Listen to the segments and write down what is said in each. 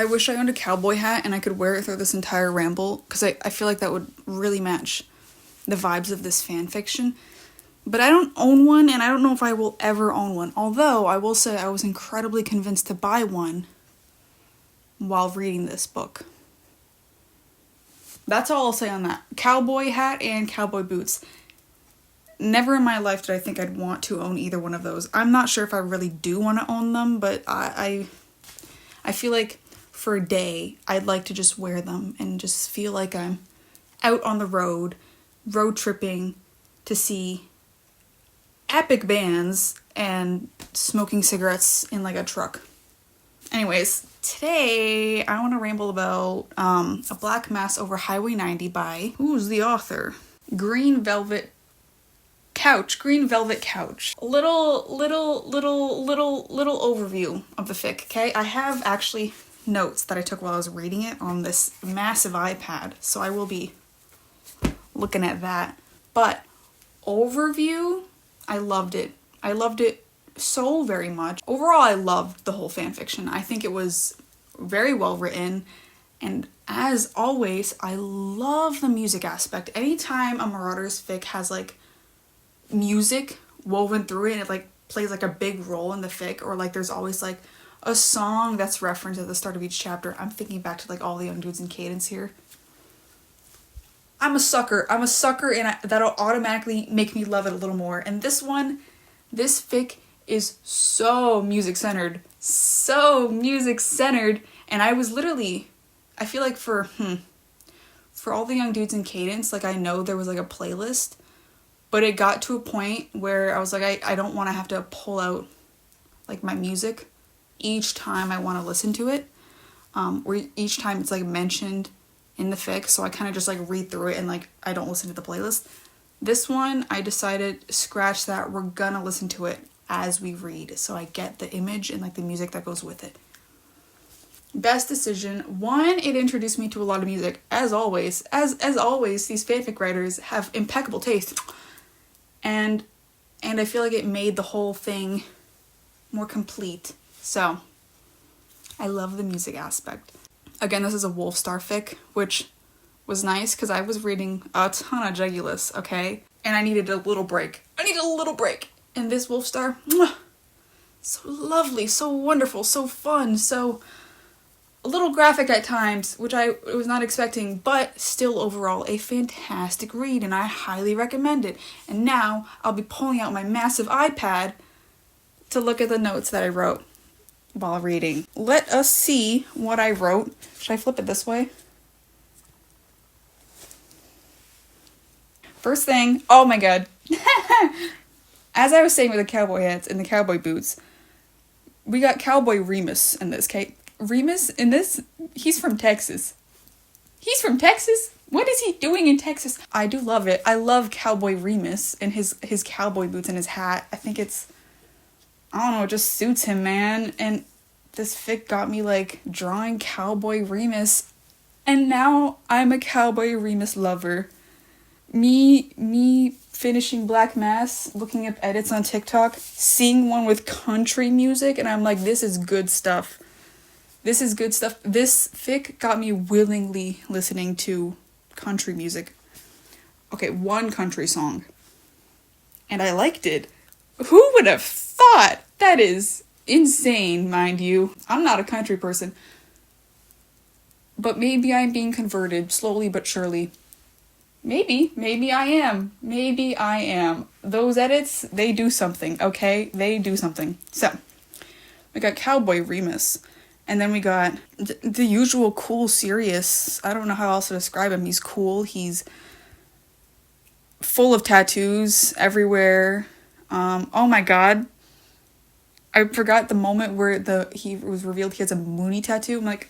I wish I owned a cowboy hat and I could wear it through this entire ramble, because I feel like that would really match the vibes of this fan fiction. But I don't own one, and I don't know if I will ever own one. Although, I will say I was incredibly convinced to buy one while reading this book. That's all I'll say on that. Cowboy hat and cowboy boots. Never in my life did I think I'd want to own either one of those. I'm not sure if I really do want to own them, but I feel like for a day, I'd like to just wear them and just feel like I'm out on the road tripping to see epic bands and smoking cigarettes in like a truck. Anyways, today I want to ramble about A Black Mass Over Highway 90 by, who's the author? Greenvlvetcouch. A little overview of the fic, okay? I have actually notes that I took while I was reading it on this massive iPad, so I will be looking at that. But overview, I loved it. I loved it so very much. Overall, I loved the whole fanfiction. I think it was very well written, and as always, I love the music aspect. Anytime a Marauders fic has like music woven through it and it like plays like a big role in the fic, or like there's always like a song that's referenced at the start of each chapter. I'm thinking back to like All the Young Dudes in Cadence here. I'm a sucker, and that'll automatically make me love it a little more. And this fic is so music-centered, and I was literally, I feel like for All the Young Dudes in Cadence, like I know there was like a playlist, but it got to a point where I was like, I don't want to have to pull out like my music each time I want to listen to it, or each time it's like mentioned in the fic, so I kind of just like read through it and like I don't listen to the playlist. This one, I decided, scratch that, we're gonna listen to it as we read, so I get the image and like the music that goes with it. Best decision. One, it introduced me to a lot of music, as always. As always, these fanfic writers have impeccable taste, and I feel like it made the whole thing more complete. So I love the music aspect. Again, this is a Wolfstar fic, which was nice because I was reading a ton of Jegulus, okay? And I needed a little break. And this Wolfstar, so lovely, so wonderful, so fun, so a little graphic at times, which I was not expecting, but still overall a fantastic read, and I highly recommend it. And now I'll be pulling out my massive iPad to look at the notes that I wrote while reading. Let us see what I wrote. Should I flip it this way? First thing, oh my god. As I was saying with the cowboy hats and the cowboy boots, we got Cowboy Remus in this, okay? Remus in this, he's from Texas. He's from Texas? What is he doing in Texas? I do love it. I love Cowboy Remus and his cowboy boots and his hat. I think it's, I don't know, it just suits him, man. And this fic got me like drawing Cowboy Remus, and now I'm a Cowboy Remus lover. Me finishing Black Mass, looking up edits on TikTok, seeing one with country music, and I'm like, this is good stuff. This is good stuff. This fic got me willingly listening to country music. Okay, one country song. And I liked it. Who would have thought? That is insane, mind you. I'm not a country person. But maybe I'm being converted, slowly but surely. Maybe I am. Those edits, they do something, okay? They do something. So, we got Cowboy Remus. And then we got the usual cool, serious. I don't know how else to describe him. He's cool. He's full of tattoos everywhere. Oh my god. I forgot the moment where he was revealed he has a Mooney tattoo. I'm like,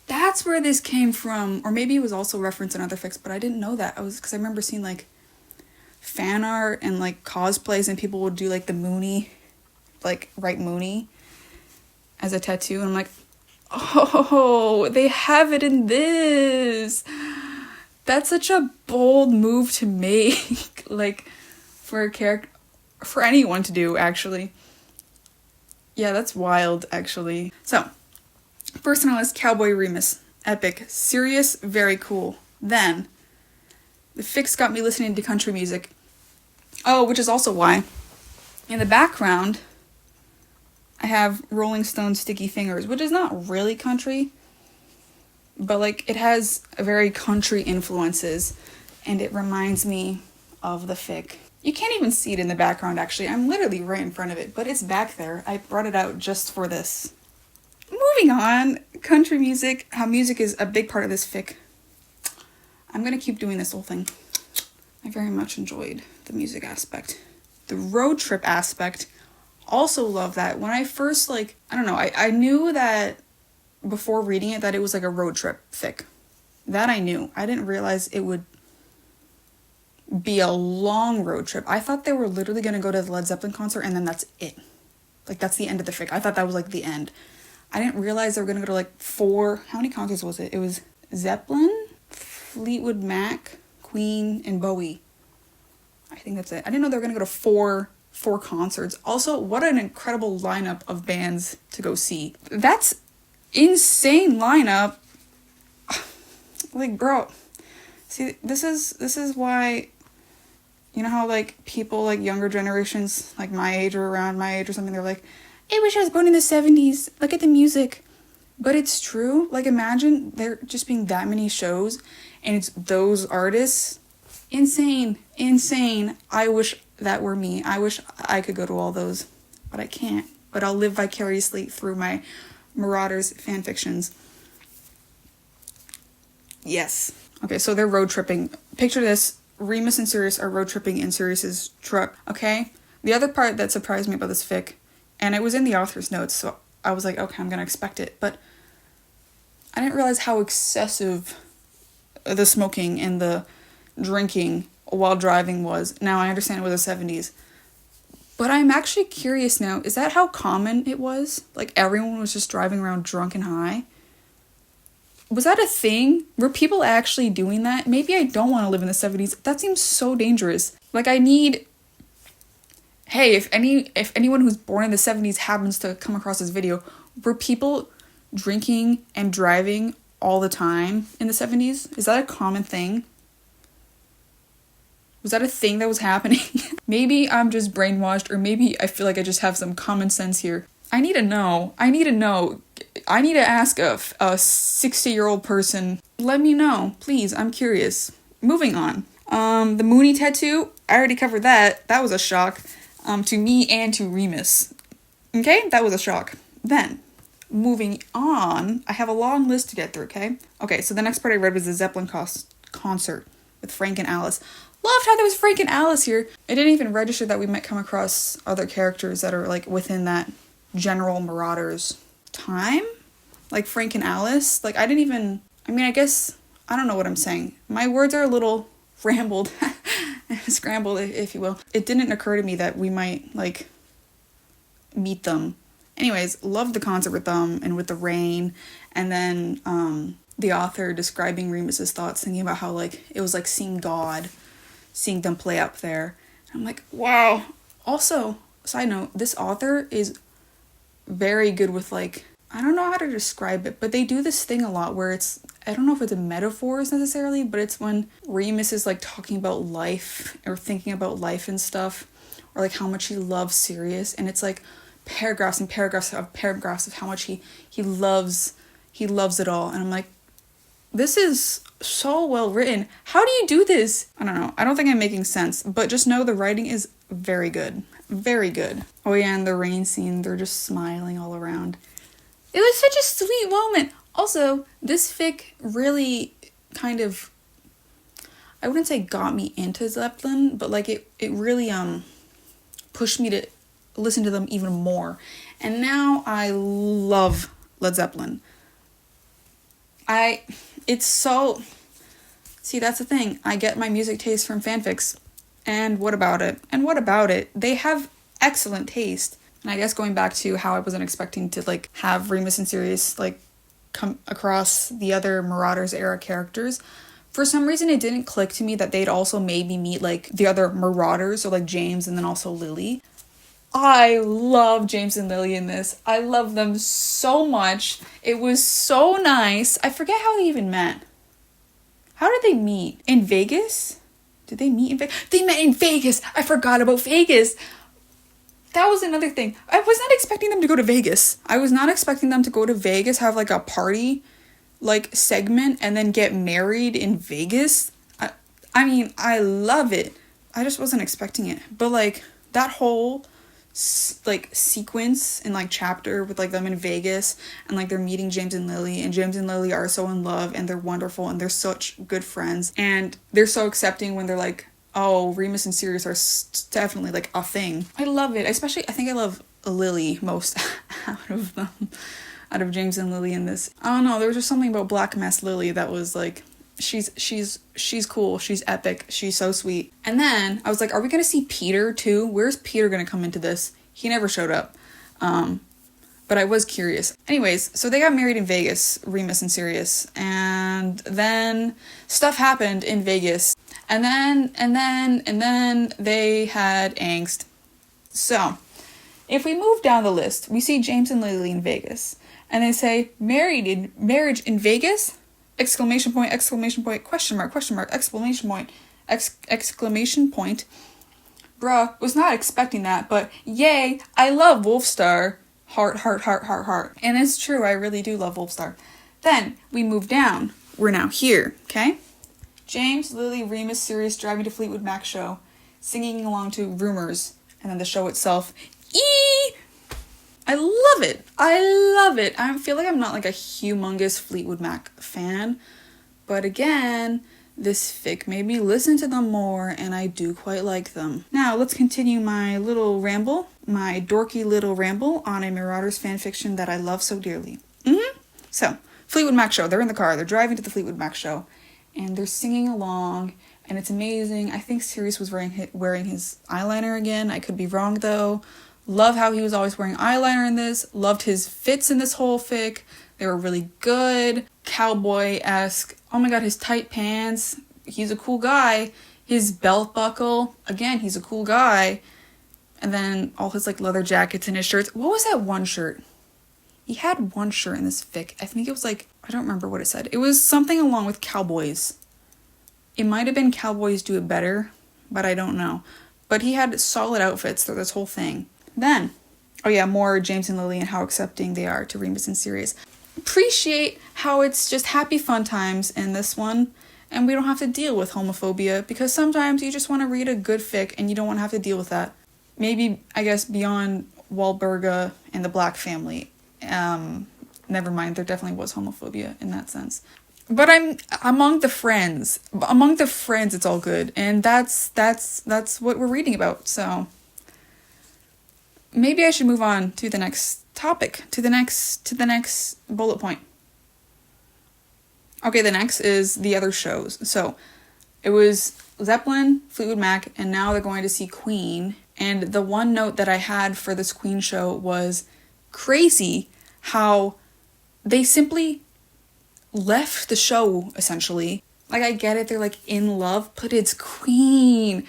that's where this came from. Or maybe it was also referenced in other fics, but I didn't know that. Because I remember seeing like fan art and like cosplays, and people would do like the Mooney, like write Mooney as a tattoo. And I'm like, oh, they have it in this. That's such a bold move to make. Like for a character, for anyone to do, actually. Yeah, that's wild, actually. So, First on the list, Cowboy Remus. Epic. Serious, very cool. Then, the fics got me listening to country music. Oh, which is also why, in the background, I have Rolling Stone Sticky Fingers, which is not really country, but like it has very country influences, and it reminds me of the fic. You can't even see it in the background, actually. I'm literally right in front of it, but it's back there. I brought it out just for this. Moving on, country music, how music is a big part of this fic. I'm gonna keep doing this whole thing. I very much enjoyed the music aspect. The road trip aspect, also love that. When I first, like, I don't know, I knew that before reading it that it was like a road trip fic. That I knew. I didn't realize it would be a long road trip. I thought they were literally gonna go to the Led Zeppelin concert and then that's it. Like, that's the end of the fic. I thought that was like the end. I didn't realize they were gonna go to like 4, how many concerts was it? It was Zeppelin, Fleetwood Mac, Queen, and Bowie. I think that's it. I didn't know they were gonna go to four concerts. Also, what an incredible lineup of bands to go see. That's insane lineup. Like, bro, see, this is why, you know how like people like younger generations, like my age or around my age or something, they're like, I wish I was born in the 70s. Look at the music. But it's true. Like, imagine there just being that many shows and it's those artists. Insane. I wish that were me. I wish I could go to all those, but I can't. But I'll live vicariously through my Marauders fanfictions. Yes. Okay, so they're road tripping. Picture this. Remus and Sirius are road tripping in Sirius's truck, okay? The other part that surprised me about this fic, and it was in the author's notes, so I was like, okay, I'm gonna expect it, but I didn't realize how excessive the smoking and the drinking while driving was. Now I understand it was the 70s, but I'm actually curious now, is that how common it was? Like, everyone was just driving around drunk and high? Was that a thing? Were people actually doing that? Maybe I don't want to live in the 70s. That seems so dangerous. Like, I need... Hey, if anyone who's born in the 70s happens to come across this video, were people drinking and driving all the time in the 70s? Is that a common thing? Was that a thing that was happening? Maybe I'm just brainwashed, or maybe I feel like I just have some common sense here. I need to know. I need to ask a 60-year-old person. Let me know, please. I'm curious. Moving on. The Mooney tattoo, I already covered that. That was a shock to me and to Remus. Okay, that was a shock. Then, moving on, I have a long list to get through, okay? Okay, so the next part I read was the Zeppelin concert with Frank and Alice. Loved how there was Frank and Alice here. It didn't even register that we might come across other characters that are like within that general Marauders time. Like Frank and Alice. Like, I guess, I don't know what I'm saying. My words are a little rambled, scrambled, if you will. It didn't occur to me that we might, like, meet them. Anyways, loved the concert with them and with the rain. And then the author describing Remus's thoughts, thinking about how, like, it was like seeing God, seeing them play up there. I'm like, wow. Also, side note, this author is very good with, like, I don't know how to describe it, but they do this thing a lot where it's, I don't know if it's a metaphors necessarily, but it's when Remus is like talking about life or thinking about life and stuff, or like how much he loves Sirius, and it's like paragraphs and paragraphs of how much he loves it all. And I'm like, this is so well written. How do you do this? I don't know. I don't think I'm making sense, but just know the writing is very good. Very good. Oh yeah, and the rain scene, they're just smiling all around. It was such a sweet moment. Also, this fic really kind of, I wouldn't say got me into Zeppelin, but like it really pushed me to listen to them even more. And now I love Led Zeppelin. It's so, see, that's the thing. I get my music taste from fanfics. And what about it? They have excellent taste. And I guess going back to how I wasn't expecting to, like, have Remus and Sirius, like, come across the other Marauders era characters, for some reason it didn't click to me that they'd also maybe meet, like, the other Marauders, or, like, James and then also Lily. I love James and Lily in this. I love them so much. It was so nice. I forget how they even met. How did they meet? In Vegas? Did they meet in Vegas? They met in Vegas. I forgot about Vegas. That was another thing. I was not expecting them to go to Vegas. I was not expecting them to go to Vegas, have like a party, like segment, and then get married in Vegas. I mean, I love it. I just wasn't expecting it. But like that whole like sequence and like chapter with like them in Vegas and like they're meeting James and Lily, and James and Lily are so in love and they're wonderful and they're such good friends and they're so accepting when they're like, oh, Remus and Sirius are definitely like a thing. I love it. Especially, I think I love Lily most out of them, out of James and Lily in this. I don't know, there was just something about Black Mass Lily that was like, she's cool, she's epic, she's so sweet. And then I was like, are we gonna see Peter too? Where's Peter gonna come into this? He never showed up. But I was curious. Anyways, so they got married in Vegas, Remus and Sirius, and then stuff happened in Vegas. And then they had angst. So, if we move down the list, we see James and Lily in Vegas, and they say marriage in Vegas? Exclamation point, question mark, exclamation point, exclamation point. Bruh, was not expecting that, but yay, I love Wolfstar. Heart. And it's true, I really do love Wolfstar. Then, we move down. We're now here, okay? James, Lily, Remus, Sirius driving to Fleetwood Mac show, singing along to Rumors, and then the show itself. I love it. I feel like I'm not like a humongous Fleetwood Mac fan, but again, this fic made me listen to them more, and I do quite like them. Now, let's continue my little ramble, my dorky little ramble on a Marauders fanfiction that I love so dearly. So, Fleetwood Mac show. They're in the car. They're driving to the Fleetwood Mac show, and they're singing along, and it's amazing. I think Sirius was wearing his eyeliner again. I could be wrong, though. Love how he was always wearing eyeliner in this. Loved his fits in this whole fic. They were really good. Cowboy-esque. Oh my god, his tight pants. He's a cool guy. His belt buckle. Again, he's a cool guy. And then all his like leather jackets and his shirts. What was that one shirt? He had one shirt in this fic. I think it was like, I don't remember what it said. It was something along with cowboys. It might have been Cowboys Do It Better, but I don't know. But he had solid outfits through this whole thing. Then, oh yeah, more James and Lily and how accepting they are to Remus and Sirius. Appreciate how it's just happy fun times in this one, and we don't have to deal with homophobia, because sometimes you just want to read a good fic and you don't want to have to deal with that. Maybe, I guess, beyond Wahlberga and the Black family. Never mind, there definitely was homophobia in that sense. But I'm among the friends. Among the friends, it's all good, and that's what we're reading about. So maybe I should move on to the next topic, to the next bullet point. Okay, the next is the other shows. So it was Zeppelin, Fleetwood Mac, and now they're going to see Queen. And the one note that I had for this Queen show was crazy how they simply left the show, essentially. Like, I get it, they're like in love, but it's Queen.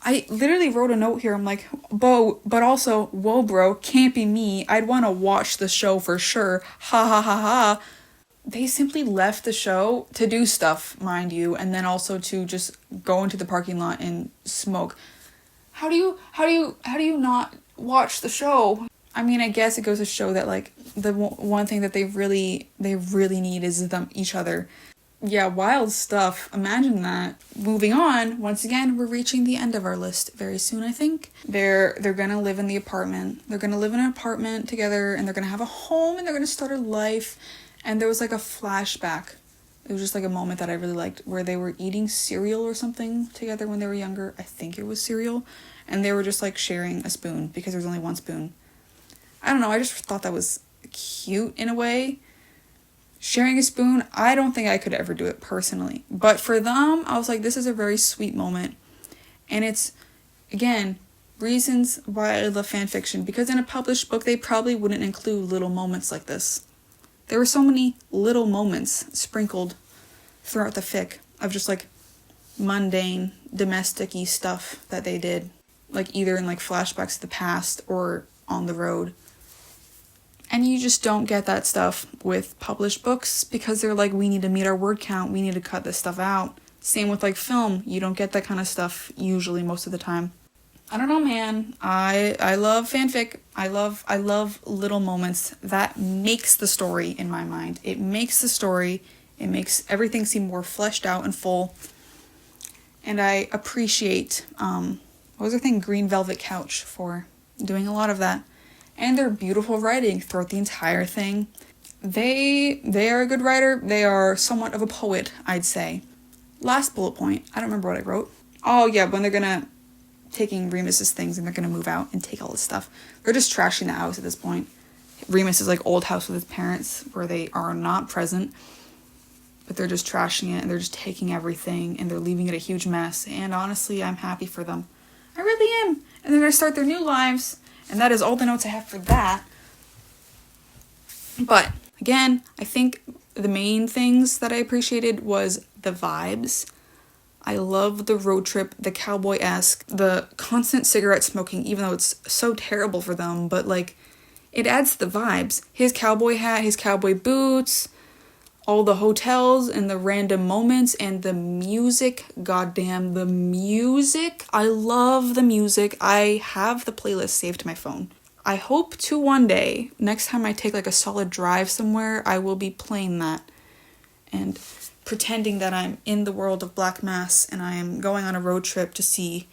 I literally wrote a note here. I'm like, but also, whoa, bro, can't be me. I'd want to watch the show for sure. Ha ha ha ha. They simply left the show to do stuff, mind you, and then also to just go into the parking lot and smoke. How do you not watch the show? I mean, I guess it goes to show that like the one thing that they really need is each other. Yeah, wild stuff. Imagine that. Moving on, once again, we're reaching the end of our list very soon, I think. They're gonna live in the apartment. They're gonna live in an apartment together, and they're gonna have a home, and they're gonna start a life. And there was like a flashback. It was just like a moment that I really liked, where they were eating cereal or something together when they were younger. I think it was cereal. And they were just like sharing a spoon, because there's only one spoon. I don't know, I just thought that was cute in a way. Sharing a spoon, I don't think I could ever do it personally. But for them, I was like, this is a very sweet moment. And it's, again, reasons why I love fanfiction. Because in a published book, they probably wouldn't include little moments like this. There were so many little moments sprinkled throughout the fic of just like mundane, domestic-y stuff that they did. like either in like flashbacks to the past or on the road. And you just don't get that stuff with published books because they're like, we need to meet our word count, we need to cut this stuff out. Same with like film, you don't get that kind of stuff usually most of the time. I don't know, man. I love fanfic. I love little moments that makes the story in my mind. It makes the story, it makes everything seem more fleshed out and full. And I appreciate what was their thing? greenvlvetcouch for doing a lot of that. And their beautiful writing throughout the entire thing. They are a good writer. They are somewhat of a poet, I'd say. Last bullet point. I don't remember what I wrote. Oh yeah, when they're taking Remus's things and they're gonna move out and take all this stuff. They're just trashing the house at this point. Remus is like old house with his parents where they are not present. But they're just trashing it and they're just taking everything and they're leaving it a huge mess. And honestly, I'm happy for them. I really am. And they're gonna start their new lives. And that is all the notes I have for that. But again, I think the main things that I appreciated was the vibes. I love the road trip, the cowboy-esque, the constant cigarette smoking, even though it's so terrible for them, but like, it adds to the vibes. His cowboy hat, his cowboy boots, all the hotels and the random moments, and the music. Goddamn, the music. I love the music. I have the playlist saved to my phone. I hope to one day, next time I take like a solid drive somewhere, I will be playing that and pretending that I'm in the world of Black Mass and I am going on a road trip to see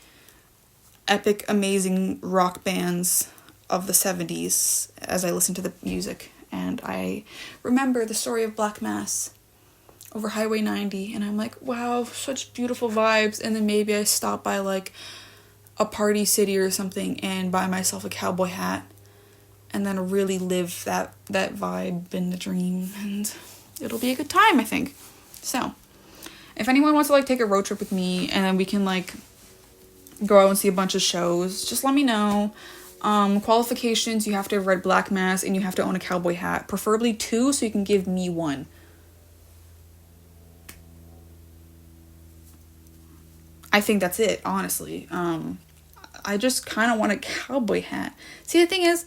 epic, amazing rock bands of the 70s as I listen to the music. And I remember the story of Black Mass over Highway 90, and I'm like, wow, such beautiful vibes. And then maybe I stop by like a party city or something and buy myself a cowboy hat and then really live that vibe in the dream, and it'll be a good time, I think. So if anyone wants to like take a road trip with me and then we can like go out and see a bunch of shows, just let me know. Qualifications, you have to have read Black Mass and you have to own a cowboy hat, preferably 2, so you can give me 1. I think that's it, honestly. I just kind of want a cowboy hat. See, the thing is,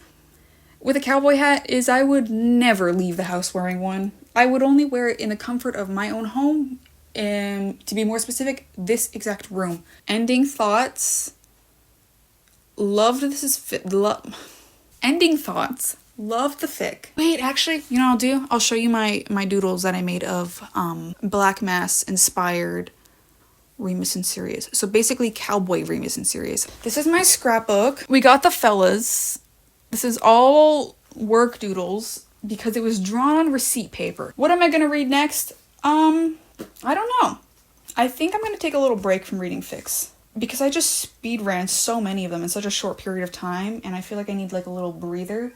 with a cowboy hat is I would never leave the house wearing one. I would only wear it in the comfort of my own home, and to be more specific, this exact room. Ending thoughts. Loved this is ending thoughts. Loved the fic. Wait, actually, you know what I'll do? I'll show you my doodles that I made of Black Mass inspired Remus and Sirius. So basically cowboy Remus and Sirius. This is my scrapbook. We got the fellas. This is all work doodles because it was drawn on receipt paper. What am I gonna read next? I don't know. I think I'm gonna take a little break from reading fics, because I just speed ran so many of them in such a short period of time, and I feel like I need like a little breather.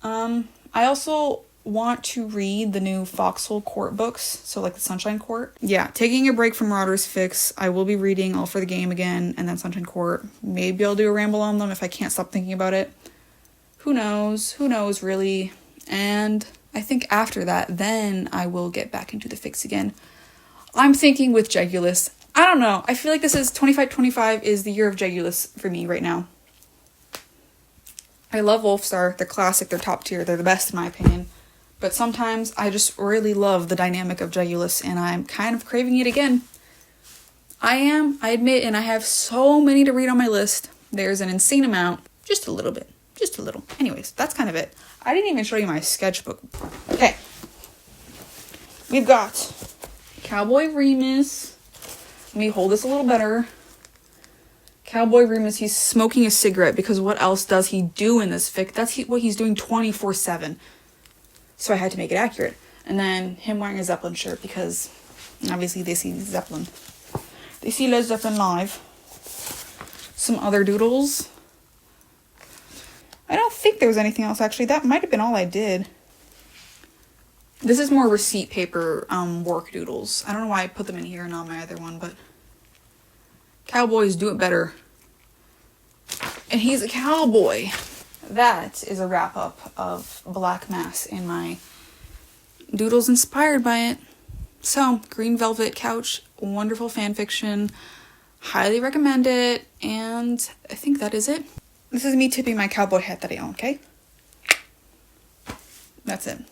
I also want to read the new Foxhole Court books, so like the Sunshine Court. Yeah, taking a break from Marauders fics. I will be reading All for the Game again, and then Sunshine Court. Maybe I'll do a ramble on them if I can't stop thinking about it. Who knows? Who knows, really? And I think after that, then I will get back into the fics again. I'm thinking with Jegulus. I don't know. I feel like this is 25 is the year of Jegulus for me right now. I love Wolfstar. They're classic. They're top tier. They're the best in my opinion. But sometimes I just really love the dynamic of Jegulus, and I'm kind of craving it again. I admit, and I have so many to read on my list. There's an insane amount. Just a little bit. Just a little. Anyways, that's kind of it. I didn't even show you my sketchbook. Okay. We've got Cowboy Remus. Let me hold this a little better. Cowboy Remus, he's smoking a cigarette because what else does he do in this fic? That's what he's doing 24/7. So I had to make it accurate. And then him wearing a Zeppelin shirt because obviously they see Zeppelin. They see Led Zeppelin live. Some other doodles. I don't think there was anything else actually. That might have been all I did. This is more receipt paper work doodles. I don't know why I put them in here and not my other one, but cowboys do it better. And he's a cowboy. That is a wrap up of Black Mass and my doodles inspired by it. So, Green Velvet Couch, wonderful fan fiction. Highly recommend it. And I think that is it. This is me tipping my cowboy hat that I own, okay? That's it.